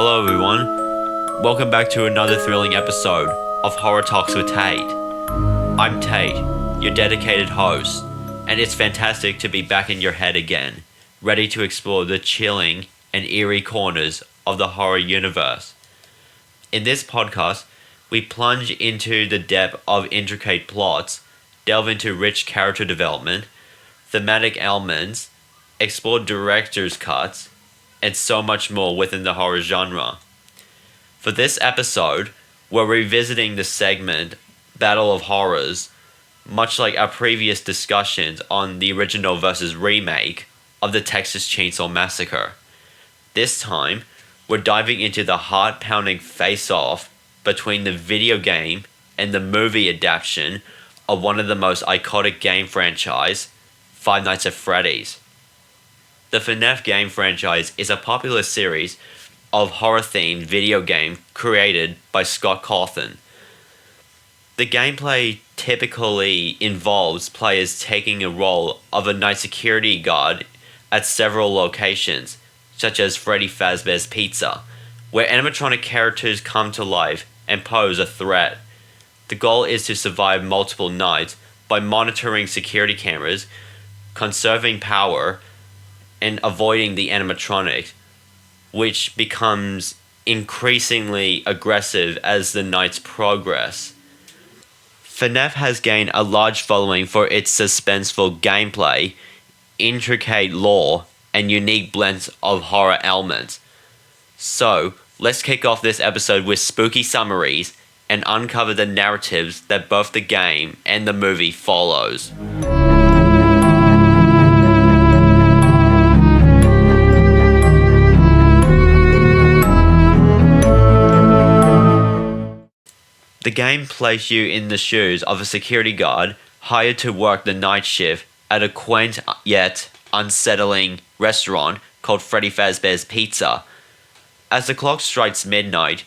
Hello everyone, welcome back to another thrilling episode of Horror Talks with Tate. I'm Tate, your dedicated host, and it's fantastic to be back in your head again, ready to explore the chilling and eerie corners of the horror universe. In this podcast, we plunge into the depth of intricate plots, delve into rich character development, thematic elements, explore director's cuts, and so much more within the horror genre. For this episode, we're revisiting the segment Battle of Horrors, much like our previous discussions on the original versus remake of the Texas Chainsaw Massacre. This time, we're diving into the heart-pounding face-off between the video game and the movie adaptation of one of the most iconic game franchise, Five Nights at Freddy's. The FNAF game franchise is a popular series of horror-themed video game created by Scott Cawthon. The gameplay typically involves players taking a role of a night security guard at several locations, such as Freddy Fazbear's Pizza, where animatronic characters come to life and pose a threat. The goal is to survive multiple nights by monitoring security cameras, conserving power, and avoiding the animatronics, which becomes increasingly aggressive as the nights progress. FNAF has gained a large following for its suspenseful gameplay, intricate lore, and unique blends of horror elements. So, let's kick off this episode with spooky summaries and uncover the narratives that both the game and the movie follows. The game places you in the shoes of a security guard hired to work the night shift at a quaint yet unsettling restaurant called Freddy Fazbear's Pizza. As the clock strikes midnight,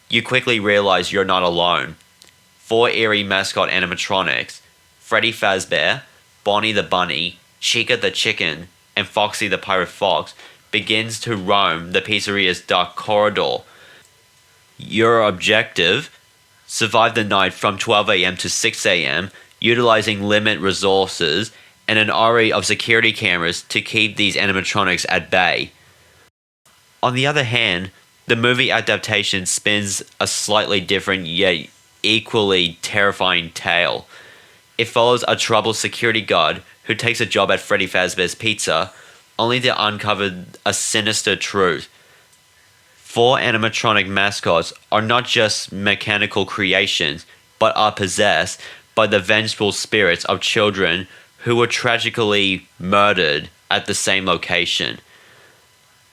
you quickly realize you're not alone. 4 eerie mascot animatronics, Freddy Fazbear, Bonnie the Bunny, Chica the Chicken, and Foxy the Pirate Fox, begins to roam the pizzeria's dark corridor. Your objective? Survive the night from 12 a.m. to 6 a.m., utilizing limited resources and an array of security cameras to keep these animatronics at bay. On the other hand, the movie adaptation spins a slightly different yet equally terrifying tale. It follows a troubled security guard who takes a job at Freddy Fazbear's Pizza, only to uncover a sinister truth. 4 animatronic mascots are not just mechanical creations, but are possessed by the vengeful spirits of children who were tragically murdered at the same location.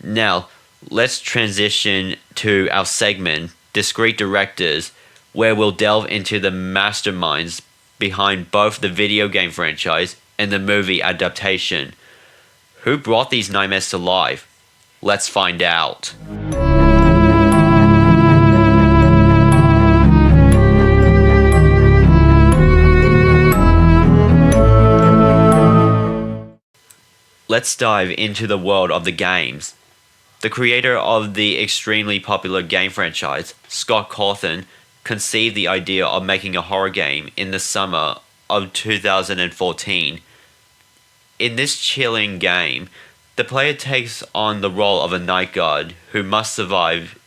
Now, let's transition to our segment, Discreet Directors, where we'll delve into the masterminds behind both the video game franchise and the movie adaptation. Who brought these nightmares to life? Let's find out. Let's dive into the world of the games. The creator of the extremely popular game franchise, Scott Cawthon, conceived the idea of making a horror game in the summer of 2014. In this chilling game, the player takes on the role of a night guard who must survive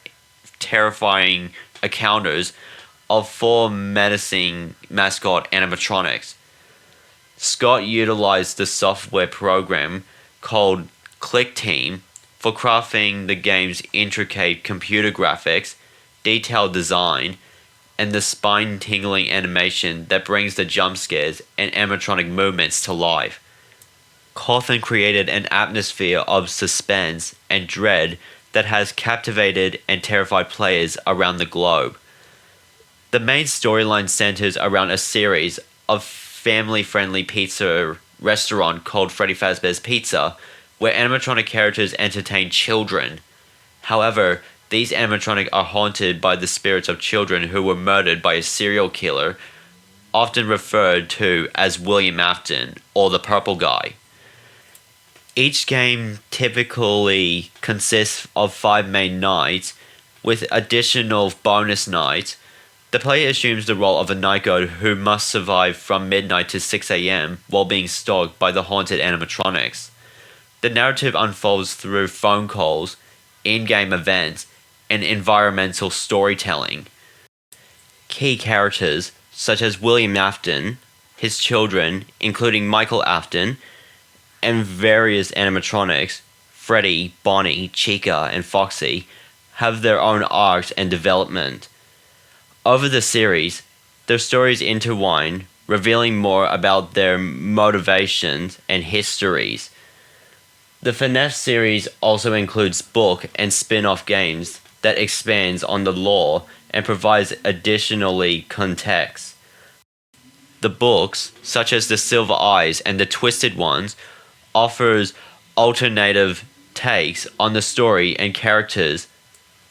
terrifying encounters of 4 menacing mascot animatronics. Scott utilized the software program called Click Team for crafting the game's intricate computer graphics, detailed design, and the spine-tingling animation that brings the jump scares and animatronic movements to life. Cawthon created an atmosphere of suspense and dread that has captivated and terrified players around the globe. The main storyline centers around a series of family-friendly pizza restaurant called Freddy Fazbear's Pizza, where animatronic characters entertain children. However, these animatronics are haunted by the spirits of children who were murdered by a serial killer, often referred to as William Afton or the Purple Guy. Each game typically consists of 5 main nights, With additional bonus nights, the player assumes the role of a night guard who must survive from midnight to 6 a.m. while being stalked by the haunted animatronics. The narrative unfolds through phone calls, in-game events, and environmental storytelling. Key characters, such as William Afton, his children, including Michael Afton, and various animatronics, Freddy, Bonnie, Chica, and Foxy, have their own arcs and development. Over the series, their stories intertwine, revealing more about their motivations and histories. The FNAF series also includes book and spin-off games that expands on the lore and provides additionally context. The books, such as The Silver Eyes and The Twisted Ones, offers alternative takes on the story and characters,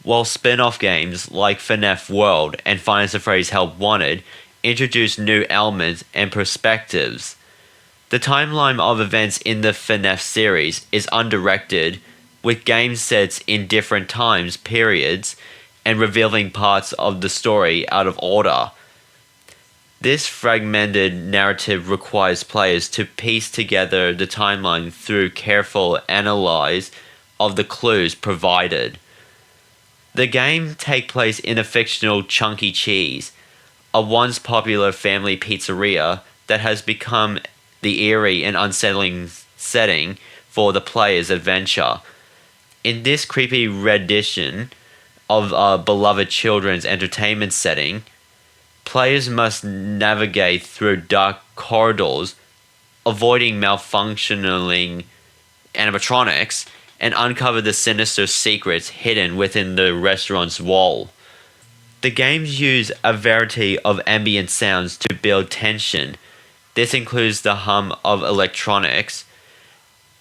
while spin-off games like FNAF World and Five Nights at Freddy's Help Wanted introduce new elements and perspectives. The timeline of events in the FNAF series is undirected, with game sets in different times periods and revealing parts of the story out of order. This fragmented narrative requires players to piece together the timeline through careful analysis of the clues provided. The game takes place in a fictional Chuck E. Cheese, a once popular family pizzeria that has become the eerie and unsettling setting for the player's adventure. In this creepy rendition of a beloved children's entertainment setting, players must navigate through dark corridors, avoiding malfunctioning animatronics, and uncover the sinister secrets hidden within the restaurant's wall. The games use a variety of ambient sounds to build tension. This includes the hum of electronics,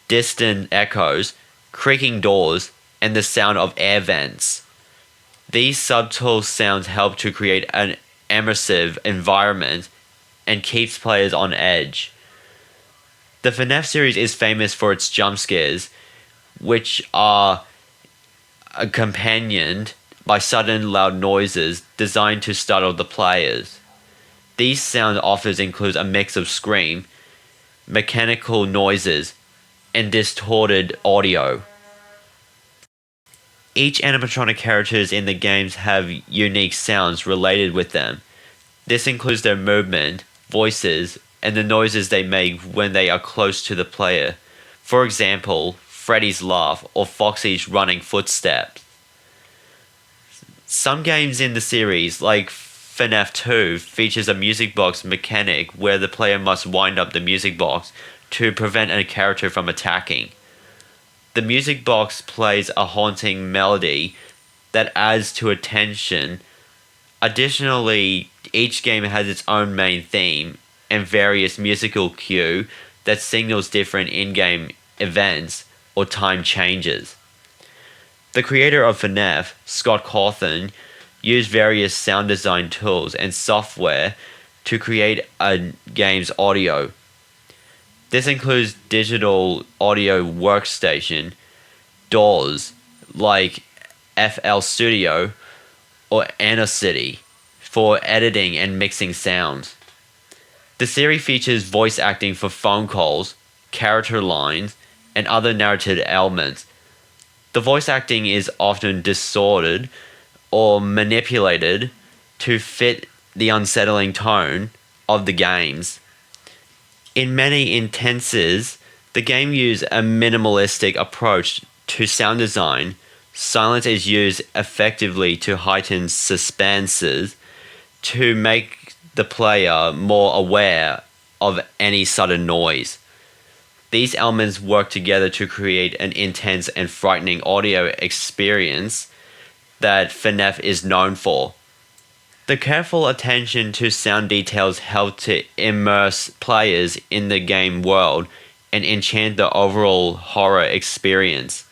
distant echoes, creaking doors, and the sound of air vents. These subtle sounds help to create an immersive environment and keeps players on edge. The FNAF series is famous for its jump scares, which are accompanied by sudden loud noises designed to startle the players. These sound offers include a mix of scream, mechanical noises, and distorted audio. Each animatronic characters in the games have unique sounds related with them. This includes their movement, voices, and the noises they make when they are close to the player. For example, Freddy's laugh or Foxy's running footsteps. Some games in the series, like FNAF 2, features a music box mechanic where the player must wind up the music box to prevent a character from attacking. The music box plays a haunting melody that adds to attention. Additionally, each game has its own main theme and various musical cue that signals different in-game events or time changes. The creator of FNAF, Scott Cawthon, used various sound design tools and software to create a game's audio. This includes digital audio workstation, DAWs like FL Studio or City for editing and mixing sounds. The series features voice acting for phone calls, character lines, and other narrative elements. The voice acting is often distorted or manipulated to fit the unsettling tone of the games. In many instances, the game uses a minimalistic approach to sound design. Silence is used effectively to heighten suspenses to make the player more aware of any sudden noise. These elements work together to create an intense and frightening audio experience that FNAF is known for. The careful attention to sound details help to immerse players in the game world and enchant the overall horror experience.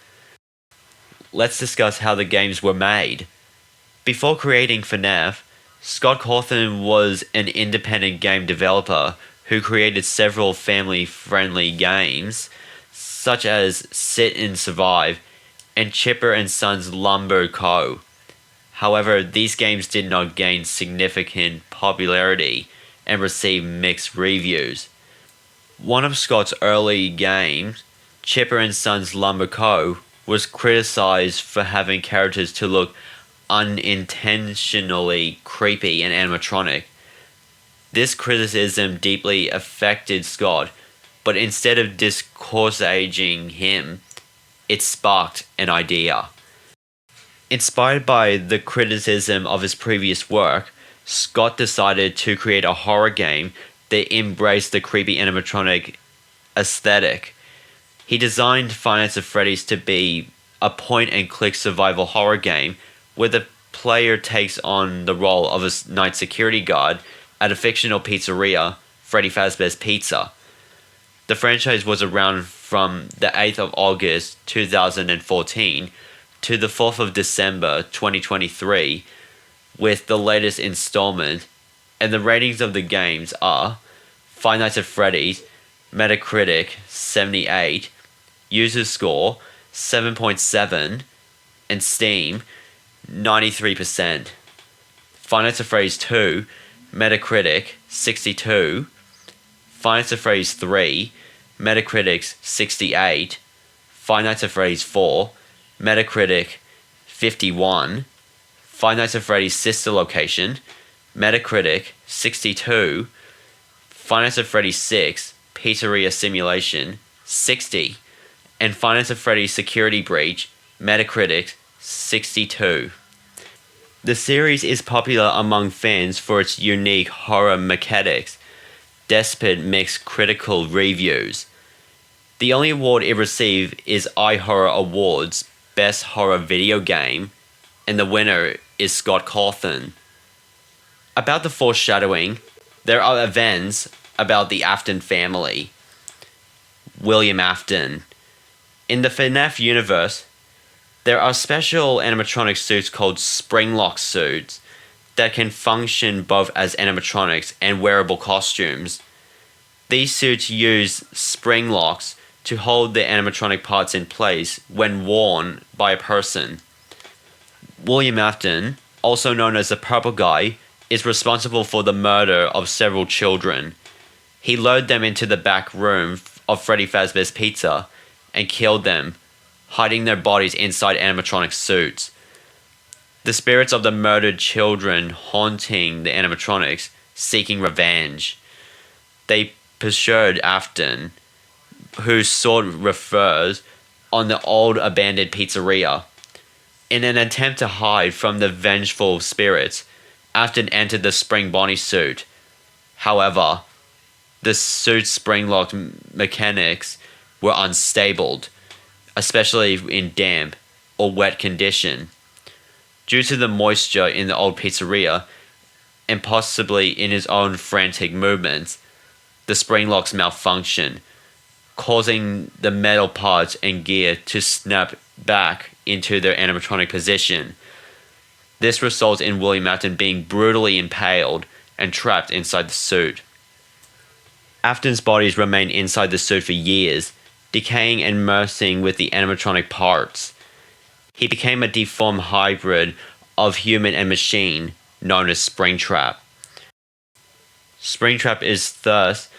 Let's discuss how the games were made. Before creating FNAF, Scott Cawthon was an independent game developer who created several family-friendly games, such as Sit and Survive and Chipper and Sons Lumber Co. However, these games did not gain significant popularity and received mixed reviews. One of Scott's early games, Chipper and Sons Lumber Co., was criticized for having characters to look unintentionally creepy and animatronic. This criticism deeply affected Scott, but instead of discouraging him, it sparked an idea. Inspired by the criticism of his previous work, Scott decided to create a horror game that embraced the creepy animatronic aesthetic. He designed Five Nights at Freddy's to be a point-and-click survival horror game where the player takes on the role of a night security guard at a fictional pizzeria, Freddy Fazbear's Pizza. The franchise was around from the 8th of August 2014 to the 4th of December 2023, with the latest installment, and the ratings of the games are Five Nights at Freddy's, Metacritic 78, user score 7.7, and Steam 93%. Five Nights at Freddy's 2, Metacritic 62, Five Nights at Freddy's 3, Metacritic 68, Five Nights at Freddy's 4, Metacritic 51, Five Nights at Freddy's Sister Location, Metacritic 62, Five Nights at Freddy's 6, Pizzeria Simulation 60, and Five Nights at Freddy's Security Breach, Metacritic 62. The series is popular among fans for its unique horror mechanics, despite mixed critical reviews. The only award it received is iHorror Awards Best Horror Video Game, and the winner is Scott Cawthon. About the foreshadowing, there are events about the Afton family. William Afton. In the FNAF universe, there are special animatronic suits called spring-lock suits that can function both as animatronics and wearable costumes. These suits use spring locks to hold the animatronic parts in place when worn by a person. William Afton, also known as the Purple Guy, is responsible for the murder of several children. He lured them into the back room of Freddy Fazbear's Pizza and killed them, hiding their bodies inside animatronic suits. The spirits of the murdered children haunting the animatronics, seeking revenge. They pursued Afton, whose sword refers on the old abandoned pizzeria. In an attempt to hide from the vengeful spirits, Afton entered the spring Bonnie suit. However, the suit's spring-locked mechanics were unstable, especially in damp or wet condition. Due to the moisture in the old pizzeria, and possibly in his own frantic movements, the spring locks malfunction, causing the metal parts and gear to snap back into their animatronic position. This results in William Afton being brutally impaled and trapped inside the suit. Afton's bodies remain inside the suit for years, decaying and merging with the animatronic parts. He became a deformed hybrid of human and machine, known as Springtrap. Springtrap is thus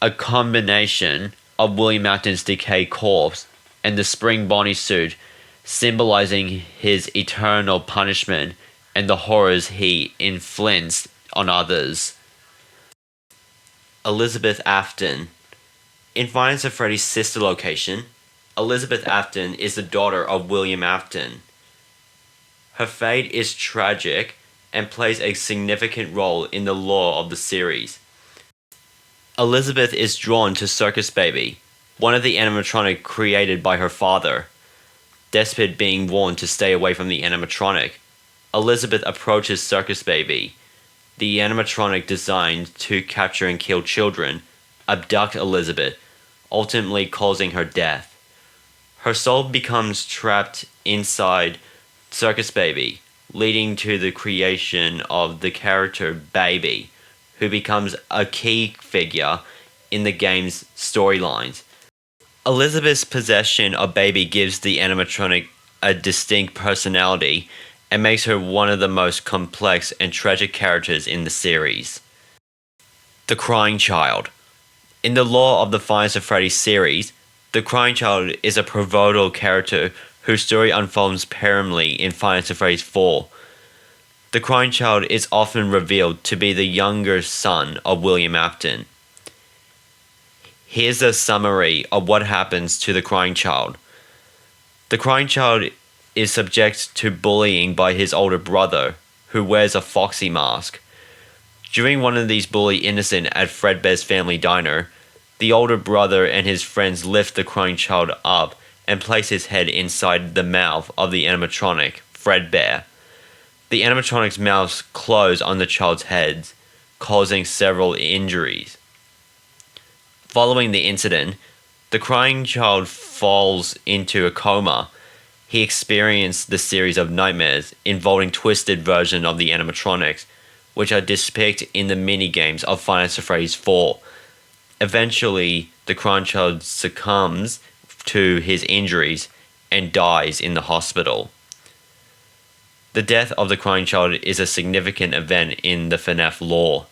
a combination of William Afton's decayed corpse and the Spring Bonnie suit, symbolizing his eternal punishment and the horrors he inflicts on others. Elizabeth Afton. In Five Nights at Freddy's Sister Location, Elizabeth Afton is the daughter of William Afton. Her fate is tragic and plays a significant role in the lore of the series. Elizabeth is drawn to Circus Baby, one of the animatronic created by her father. Despite being warned to stay away from the animatronic, Elizabeth approaches Circus Baby, the animatronic designed to capture and kill children, abduct Elizabeth, ultimately causing her death. Her soul becomes trapped inside Circus Baby, leading to the creation of the character Baby, who becomes a key figure in the game's storylines. Elizabeth's possession of Baby gives the animatronic a distinct personality and makes her one of the most complex and tragic characters in the series. The Crying Child. In the lore of the Five Nights at Freddy's series, the Crying Child is a pivotal character whose story unfolds permanently in Five Nights at Freddy's 4. The Crying Child is often revealed to be the younger son of William Afton. Here's a summary of what happens to the Crying Child. The Crying Child is subject to bullying by his older brother, who wears a foxy mask. During one of these bully innocent at Fredbear's family diner, the older brother and his friends lift the Crying Child up and place his head inside the mouth of the animatronic, Fredbear. The animatronic's mouths close on the child's head, causing several injuries. Following the incident, the Crying Child falls into a coma. He experienced the series of nightmares involving twisted versions of the animatronics, which are depicted in the minigames of Five Nights at Freddy's 4. Eventually, the Crying Child succumbs to his injuries and dies in the hospital. The death of the Crying Child is a significant event in the FNAF lore.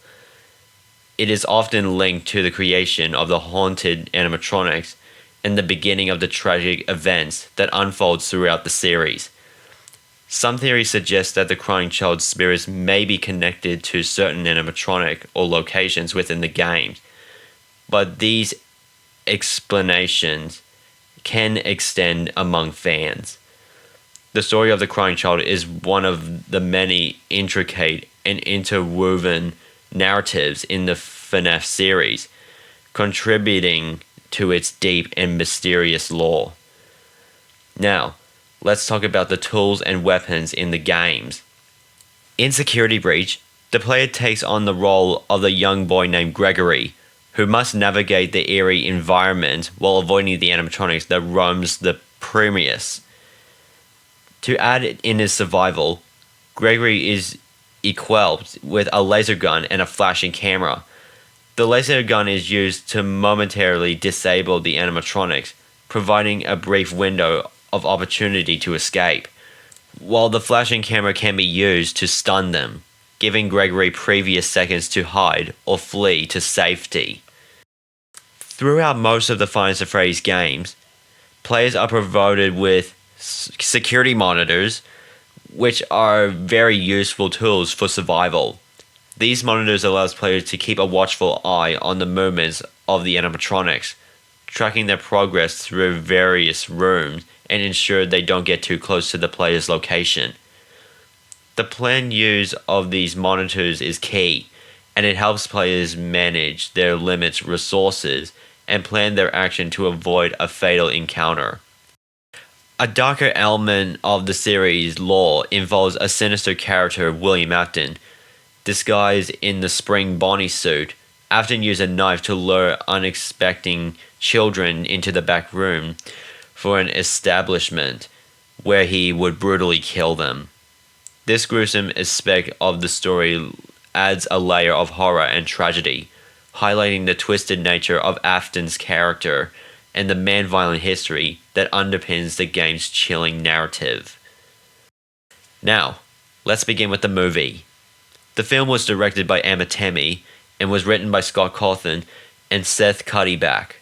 It is often linked to the creation of the haunted animatronics and the beginning of the tragic events that unfolds throughout the series. Some theories suggest that the Crying Child's spirits may be connected to certain animatronic or locations within the games, but these explanations can extend among fans. The story of the Crying Child is one of the many intricate and interwoven narratives in the FNAF series, contributing to its deep and mysterious lore. Now, let's talk about the tools and weapons in the games. In Security Breach, the player takes on the role of a young boy named Gregory, who must navigate the eerie environment while avoiding the animatronics that roams the premise. To add in his survival, Gregory is equipped with a laser gun and a flashing camera. The laser gun is used to momentarily disable the animatronics, providing a brief window of opportunity to escape, while the flashing camera can be used to stun them, giving Gregory previous seconds to hide or flee to safety. Throughout most of the Five Nights at Freddy's games, players are provided with security monitors, which are very useful tools for survival. These monitors allow players to keep a watchful eye on the movements of the animatronics, tracking their progress through various rooms and ensure they don't get too close to the player's location. The planned use of these monitors is key, and it helps players manage their limited resources and plan their action to avoid a fatal encounter. A darker element of the series' lore involves a sinister character, William Afton. Disguised in the spring Bonnie suit, Afton used a knife to lure unexpecting children into the back room for an establishment where he would brutally kill them. This gruesome aspect of the story adds a layer of horror and tragedy, highlighting the twisted nature of Afton's character and the man-violent history that underpins the game's chilling narrative. Now, let's begin with the movie. The film was directed by Emma Temmey and was written by Scott Cawthon and Seth Cuddyback.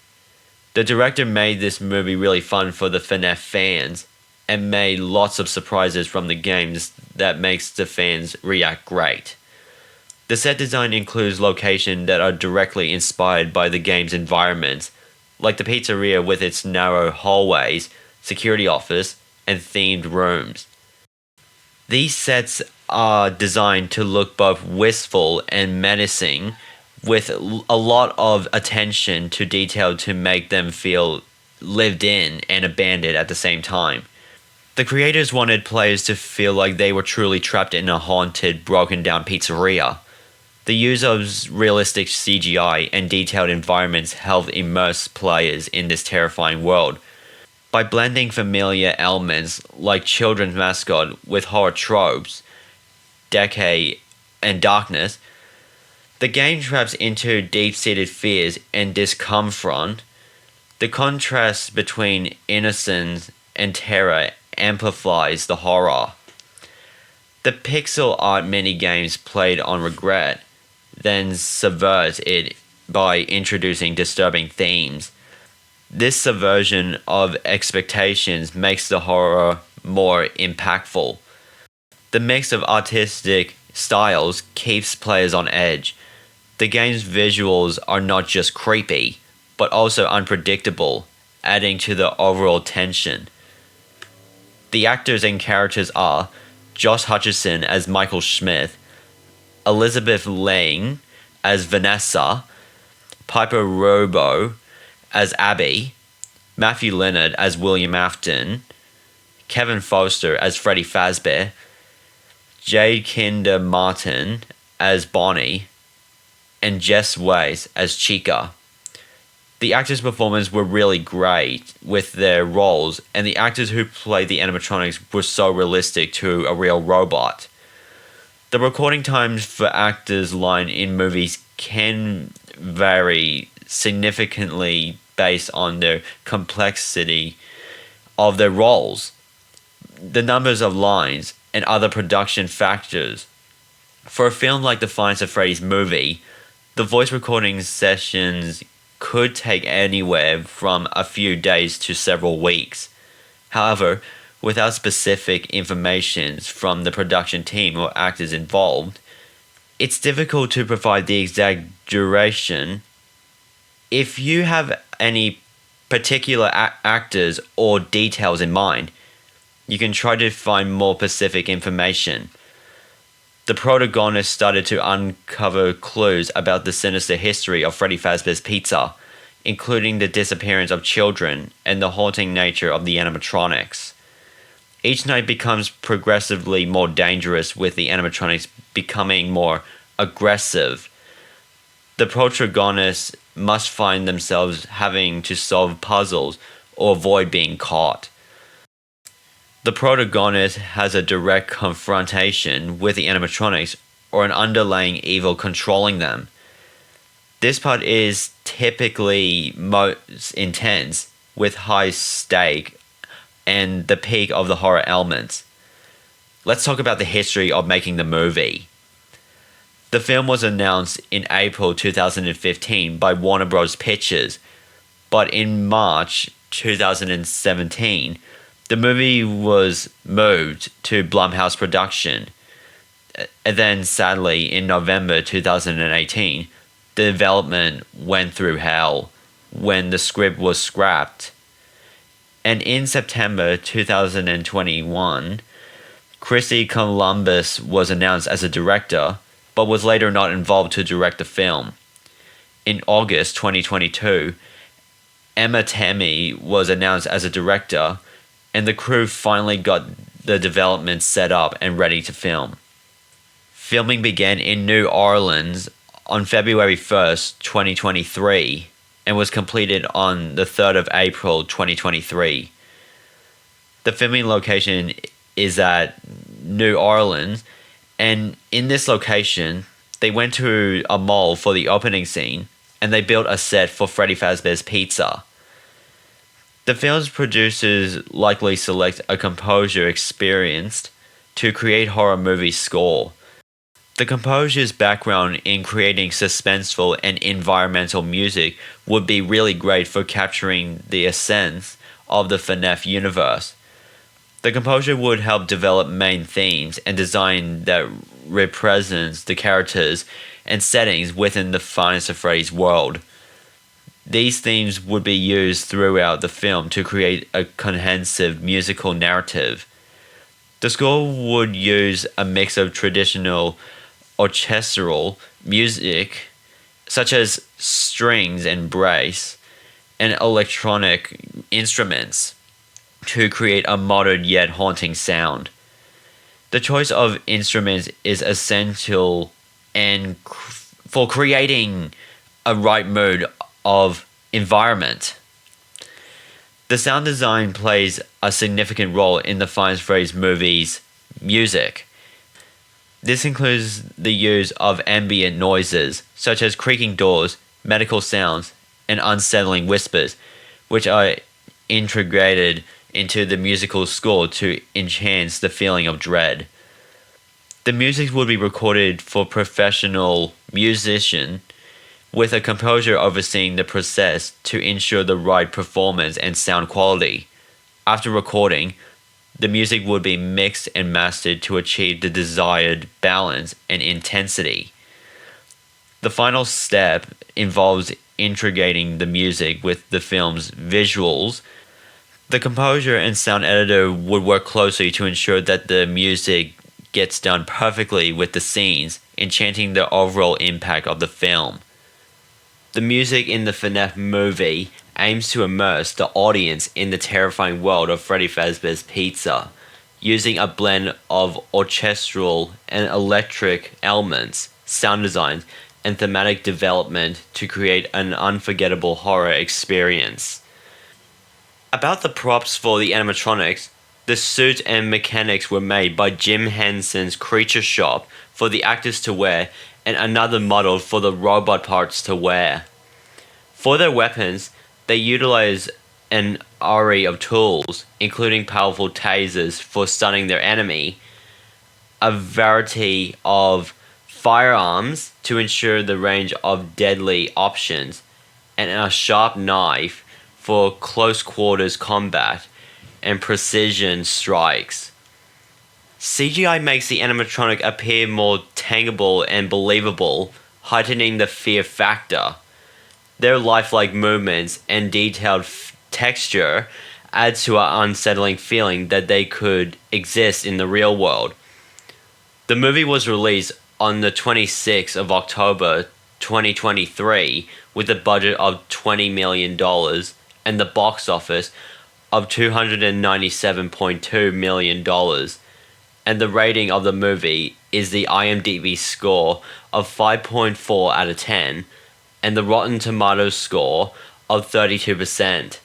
The director made this movie really fun for the FNAF fans and made lots of surprises from the games that makes the fans react great. The set design includes locations that are directly inspired by the game's environments, like the pizzeria with its narrow hallways, security office, and themed rooms. These sets are designed to look both wistful and menacing, with a lot of attention to detail to make them feel lived in and abandoned at the same time. The creators wanted players to feel like they were truly trapped in a haunted, broken down pizzeria. The use of realistic CGI and detailed environments helped immerse players in this terrifying world. By blending familiar elements like children's mascot with horror tropes, decay, and darkness, the game traps into deep-seated fears and discomfort. The contrast between innocence and terror amplifies the horror. The pixel art minigames played on regret, then subvert it by introducing disturbing themes. This subversion of expectations makes the horror more impactful. The mix of artistic styles keeps players on edge. The game's visuals are not just creepy, but also unpredictable, adding to the overall tension. The actors and characters are Josh Hutcherson as Michael Smith, Elizabeth Lang as Vanessa, Piper Robo as Abby, Matthew Leonard as William Afton, Kevin Foster as Freddy Fazbear, Jade Kinder Martin as Bonnie, and Jess Weiss as Chica. The actors' performances were really great with their roles, and the actors who played the animatronics were so realistic to a real robot. The recording times for actors' line in movies can vary significantly based on the complexity of their roles, the numbers of lines, and other production factors. For a film like the Five Nights at Freddy's movie, the voice recording sessions could take anywhere from a few days to several weeks. However, without specific information from the production team or actors involved, it's difficult to provide the exact duration. If you have any particular actors or details in mind, you can try to find more specific information. The protagonist started to uncover clues about the sinister history of Freddy Fazbear's Pizza, including the disappearance of children and the haunting nature of the animatronics. Each night becomes progressively more dangerous, with the animatronics becoming more aggressive. The protagonists must find themselves having to solve puzzles or avoid being caught. The protagonist has a direct confrontation with the animatronics or an underlying evil controlling them. This part is typically most intense, with high stake and the peak of the horror elements. Let's talk about the history of making the movie. The film was announced in April 2015 by Warner Bros. Pictures, but in March 2017, the movie was moved to Blumhouse Production. And then, sadly, in November 2018, the development went through hell when the script was scrapped. And in September 2021, Christy Columbus was announced as a director, but was later not involved to direct the film. In August 2022, Emma Tammy was announced as a director, and the crew finally got the development set up and ready to film. Filming began in New Orleans on February 1st, 2023, and was completed on the 3rd of April 2023. The filming location is at New Orleans, and in this location, they went to a mall for the opening scene, and they built a set for Freddy Fazbear's Pizza. The film's producers likely select a composer experienced to create horror movie score. The composer's background in creating suspenseful and environmental music would be really great for capturing the essence of the FNAF universe. The composer would help develop main themes and design that represents the characters and settings within the Five Nights at Freddy's world. These themes would be used throughout the film to create a cohesive musical narrative. The score would use a mix of traditional orchestral music, such as strings and bass, and electronic instruments, to create a modern yet haunting sound. The choice of instruments is essential for creating a right mood of environment. The sound design plays a significant role in the Five Nights at Freddy's movie's music. This includes the use of ambient noises, such as creaking doors, medical sounds, and unsettling whispers, which are integrated into the musical score to enhance the feeling of dread. The music would be recorded for professional musician with a composer overseeing the process to ensure the right performance and sound quality. After recording, the music would be mixed and mastered to achieve the desired balance and intensity. The final step involves integrating the music with the film's visuals. The composer and sound editor would work closely to ensure that the music gets done perfectly with the scenes, enchanting the overall impact of the film. The music in the FNAF movie aims to immerse the audience in the terrifying world of Freddy Fazbear's Pizza, using a blend of orchestral and electric elements, sound design, and thematic development to create an unforgettable horror experience. About the props for the animatronics, the suits and mechanics were made by Jim Henson's Creature Shop for the actors to wear and another model for the robot parts to wear. For their weapons, they utilize an array of tools, including powerful tasers for stunning their enemy, a variety of firearms to ensure the range of deadly options, and a sharp knife for close quarters combat and precision strikes. CGI makes the animatronic appear more tangible and believable, heightening the fear factor. Their lifelike movements and detailed texture adds to an unsettling feeling that they could exist in the real world. The movie was released on the 26th of October 2023 with a budget of $20 million and the box office of $297.2 million. And the rating of the movie is the IMDb score of 5.4 out of 10 and the Rotten Tomatoes score of 32%.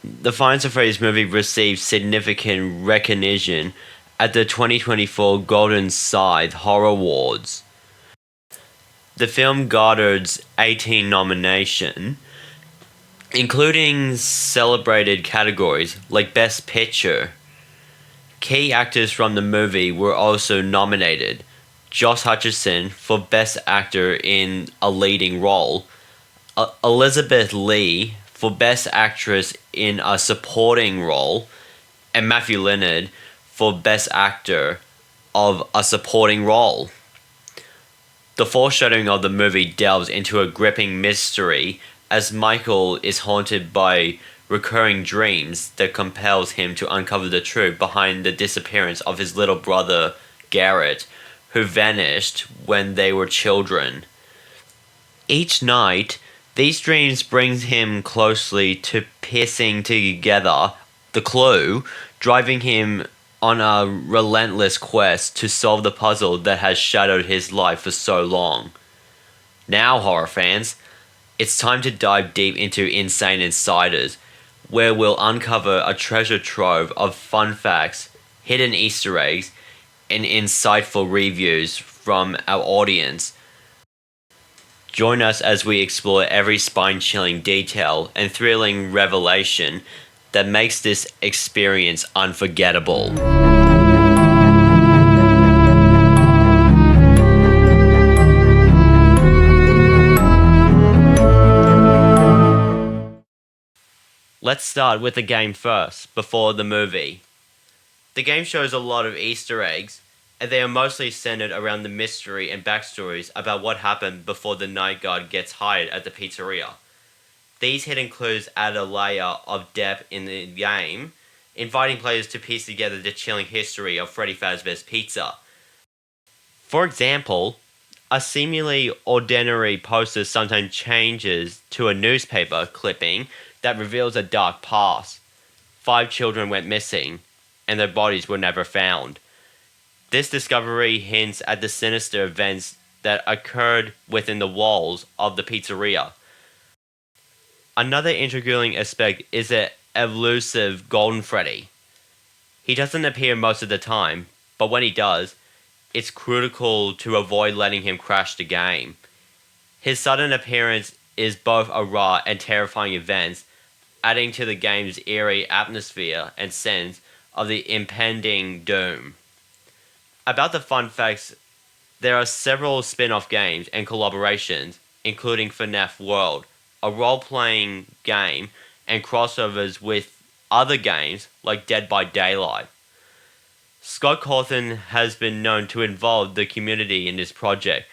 The Five Nights at Freddy's movie received significant recognition at the 2024 Golden Scythe Horror Awards. The film garnered 18 nominations, including celebrated categories like Best Picture. Key actors from the movie were also nominated: Josh Hutcherson for Best Actor in a Leading Role, Elizabeth Lee for Best Actress in a Supporting Role, and Matthew Leonard for Best Actor of a Supporting Role. The foreshadowing of the movie delves into a gripping mystery as Michael is haunted by recurring dreams that compels him to uncover the truth behind the disappearance of his little brother, Garrett, who vanished when they were children. Each night, these dreams bring him closely to piecing together the clue, driving him on a relentless quest to solve the puzzle that has shadowed his life for so long. Now, horror fans, it's time to dive deep into Insane Insiders, where we'll uncover a treasure trove of fun facts, hidden Easter eggs, and insightful reviews from our audience. Join us as we explore every spine-chilling detail and thrilling revelation that makes this experience unforgettable. Let's start with the game first, before the movie. The game shows a lot of Easter eggs, and they are mostly centered around the mystery and backstories about what happened before the night guard gets hired at the pizzeria. These hidden clues add a layer of depth in the game, inviting players to piece together the chilling history of Freddy Fazbear's Pizza. For example, a seemingly ordinary poster sometimes changes to a newspaper clipping that reveals a dark past. 5 children went missing, and their bodies were never found. This discovery hints at the sinister events that occurred within the walls of the pizzeria. Another intriguing aspect is the elusive Golden Freddy. He doesn't appear most of the time, but when he does, it's critical to avoid letting him crash the game. His sudden appearance is both a raw and terrifying event, adding to the game's eerie atmosphere and sense of the impending doom. About the fun facts, there are several spin-off games and collaborations, including FNAF World, a role-playing game, and crossovers with other games like Dead by Daylight. Scott Cawthon has been known to involve the community in this project,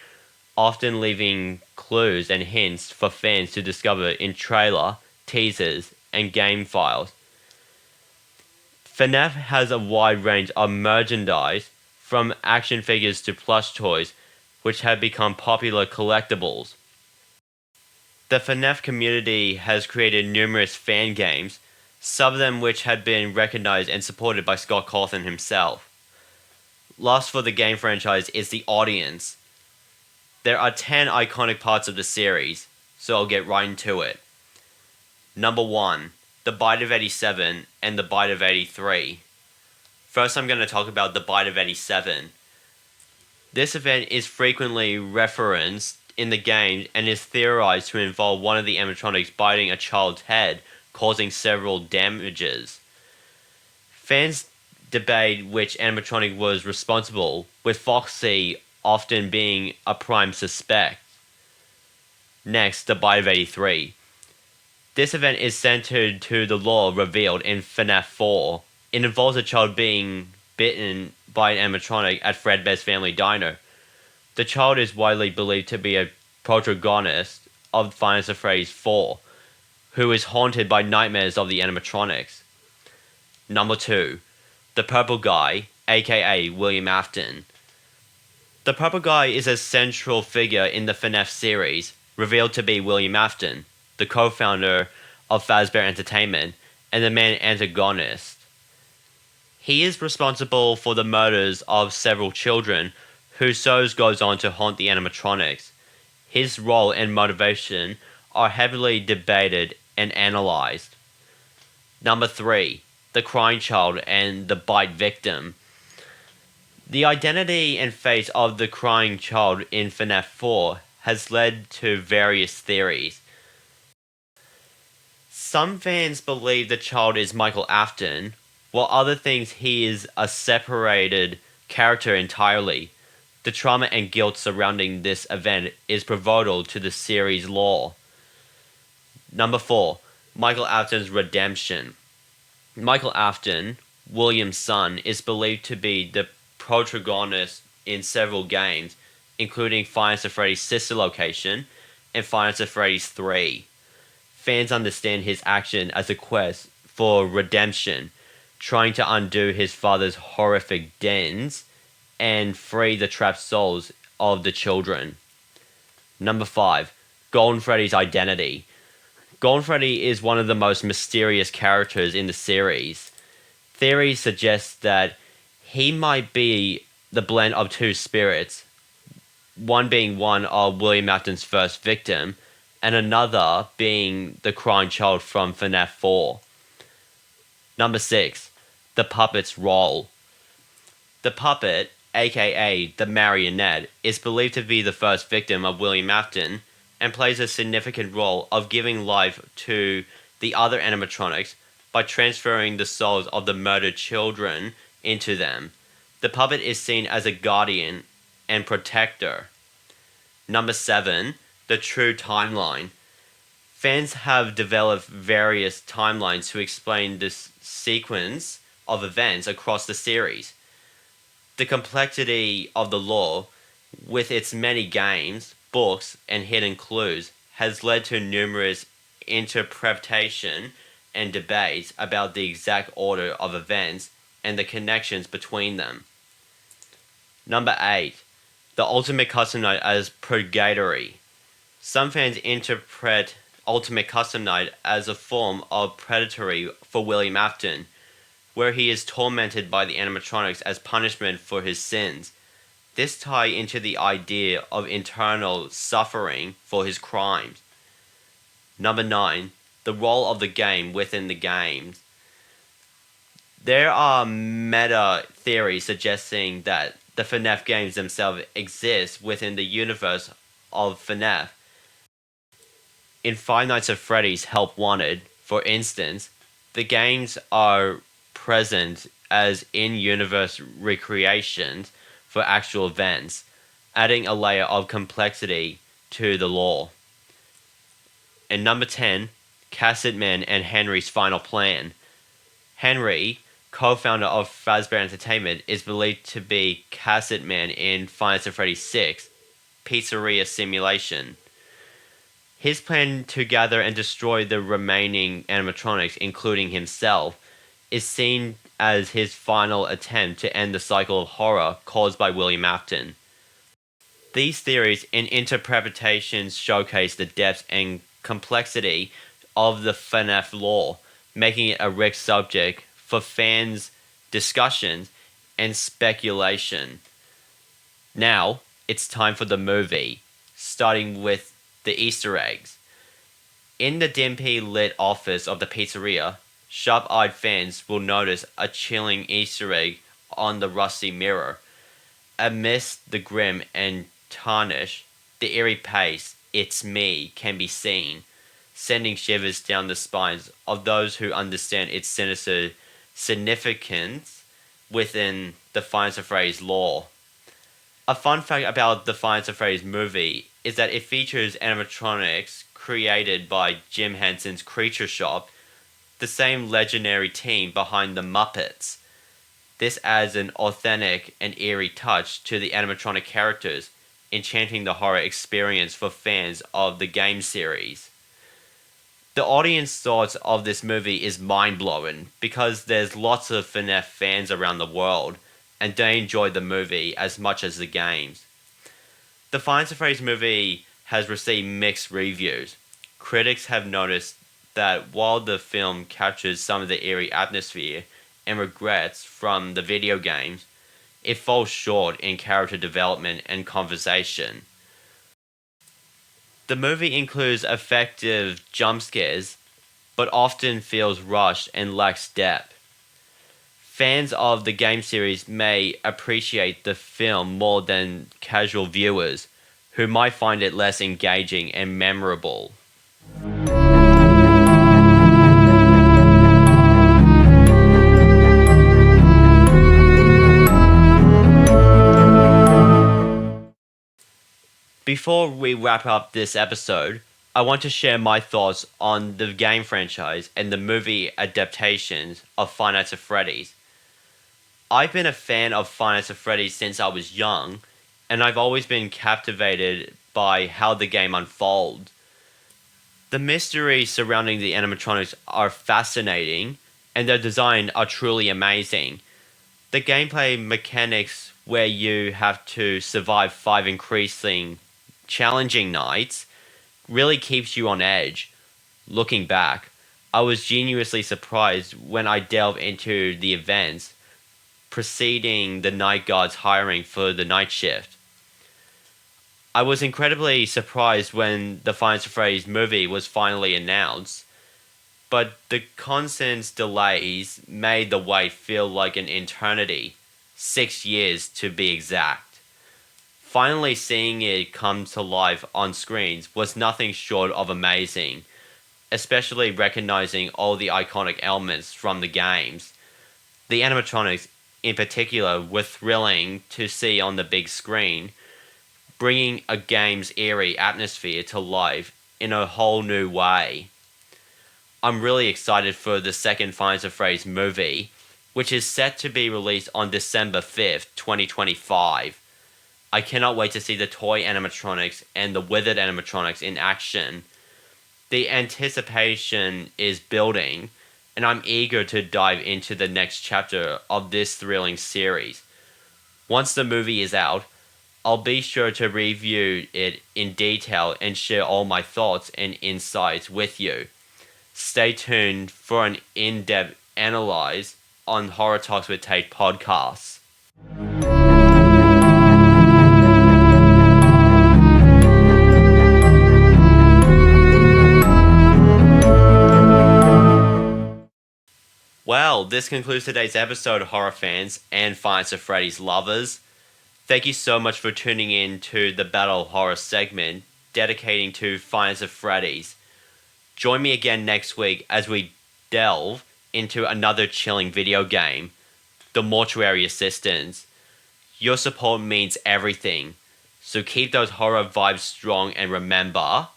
often leaving clues and hints for fans to discover in trailer, teasers, and game files. FNAF has a wide range of merchandise, from action figures to plush toys, which have become popular collectibles. The FNAF community has created numerous fan games, some of them which had been recognized and supported by Scott Cawthon himself. Last for the game franchise is the audience. There are 10 iconic parts of the series, so I'll get right into it. Number 1, the Bite of 87 and the Bite of 83. First, I'm going to talk about the Bite of 87. This event is frequently referenced in the game and is theorized to involve one of the animatronics biting a child's head, causing several damages. Fans debate which animatronic was responsible, with Foxy often being a prime suspect. Next, the Bite of 83. This event is centered to the lore revealed in FNAF 4. It involves a child being bitten by an animatronic at Fredbear's family diner. The child is widely believed to be a protagonist of Final Fantasy 4, who is haunted by nightmares of the animatronics. Number 2, the Purple Guy, aka William Afton. The Purple Guy is a central figure in the FNAF series, revealed to be William Afton, the co-founder of Fazbear Entertainment and the main antagonist. He is responsible for the murders of several children, whose souls goes on to haunt the animatronics. His role and motivation are heavily debated and analyzed. Number 3, the Crying Child and the Bite Victim. The identity and fate of the Crying Child in FNAF 4 has led to various theories. Some fans believe the child is Michael Afton, while others think he is a separated character entirely. The trauma and guilt surrounding this event is pivotal to the series' lore. Number 4, Michael Afton's redemption. Michael Afton, William's son, is believed to be the protagonist in several games, including Final Fantasy Freddy's Sister Location and Final Fantasy Freddy's 3. Fans understand his action as a quest for redemption, trying to undo his father's horrific deeds and free the trapped souls of the children. Number 5, Golden Freddy's identity. Golden Freddy is one of the most mysterious characters in the series. Theories suggest that he might be the blend of two spirits, one being one of William Afton's first victim, and another being the Crying Child from FNAF 4. Number 6, the puppet's role. The puppet, aka the marionette, is believed to be the first victim of William Afton and plays a significant role of giving life to the other animatronics by transferring the souls of the murdered children into them. The puppet is seen as a guardian and protector. Number 7, the true timeline. Fans have developed various timelines to explain this sequence of events across the series. The complexity of the lore, with its many games, books, and hidden clues, has led to numerous interpretation and debates about the exact order of events and the connections between them. Number 8, the Ultimate Custom Night as purgatory. Some fans interpret Ultimate Custom Night as a form of purgatory for William Afton, where he is tormented by the animatronics as punishment for his sins. This ties into the idea of internal suffering for his crimes. Number 9, the role of the game within the games. There are meta theories suggesting that the FNAF games themselves exist within the universe of FNAF. In Five Nights at Freddy's Help Wanted, for instance, the games are present as in-universe recreations for actual events, adding a layer of complexity to the lore. And number 10, Cassid Man and Henry's final plan. Henry, co-founder of Fazbear Entertainment, is believed to be Cassid Man in Five Nights at Freddy's 6 Pizzeria Simulation. His plan to gather and destroy the remaining animatronics, including himself, is seen as his final attempt to end the cycle of horror caused by William Afton. These theories and interpretations showcase the depth and complexity of the FNAF lore, making it a rich subject for fans' discussions and speculation. Now, it's time for the movie, starting with the Easter eggs. In the dimly lit office of the pizzeria, sharp-eyed fans will notice a chilling Easter egg on the rusty mirror. Amidst the grim and tarnish, the eerie pace, "It's me," can be seen, sending shivers down the spines of those who understand its sinister significance within the Five Nights at Freddy's lore. A fun fact about the Five Nights at Freddy's movie is that it features animatronics created by Jim Henson's Creature Shop, the same legendary team behind the Muppets. This adds an authentic and eerie touch to the animatronic characters, enchanting the horror experience for fans of the game series. The audience thoughts of this movie is mind-blowing because there's lots of FNAF fans around the world, and they enjoyed the movie as much as the games. The Five Nights at Freddy's movie has received mixed reviews. Critics have noticed that while the film captures some of the eerie atmosphere and regrets from the video games, it falls short in character development and conversation. The movie includes effective jump scares, but often feels rushed and lacks depth. Fans of the game series may appreciate the film more than casual viewers, who might find it less engaging and memorable. Before we wrap up this episode, I want to share my thoughts on the game franchise and the movie adaptations of Five Nights at Freddy's. I've been a fan of Five Nights at Freddy's since I was young, and I've always been captivated by how the game unfolds. The mysteries surrounding the animatronics are fascinating, and their design are truly amazing. The gameplay mechanics where you have to survive 5 increasing challenging nights really keeps you on edge. Looking back, I was genuinely surprised when I delved into the events preceding the night guard's hiring for the night shift. I was incredibly surprised when the Five Nights at Freddy's movie was finally announced, but the constant delays made the wait feel like an eternity, 6 years to be exact. Finally seeing it come to life on screens was nothing short of amazing, especially recognizing all the iconic elements from the games. The animatronics in particular were thrilling to see on the big screen, bringing a game's eerie atmosphere to life in a whole new way. I'm really excited for the second Five Nights at Freddy's movie, which is set to be released on December 5th, 2025. I cannot wait to see the toy animatronics and the withered animatronics in action. The anticipation is building, and I'm eager to dive into the next chapter of this thrilling series. Once the movie is out, I'll be sure to review it in detail and share all my thoughts and insights with you. Stay tuned for an in-depth analyze on Horror Talks with Tate podcasts. Well, this concludes today's episode, horror fans and Five Nights at Freddy's lovers. Thank you so much for tuning in to the Battle Horror segment dedicating to Five Nights at Freddy's. Join me again next week as we delve into another chilling video game, The Mortuary Assistants. Your support means everything. So keep those horror vibes strong and remember,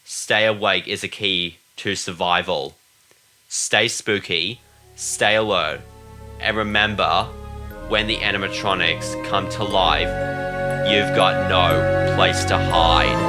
stay awake is a key to survival. Stay spooky, stay alert, and remember, when the animatronics come to life, you've got no place to hide.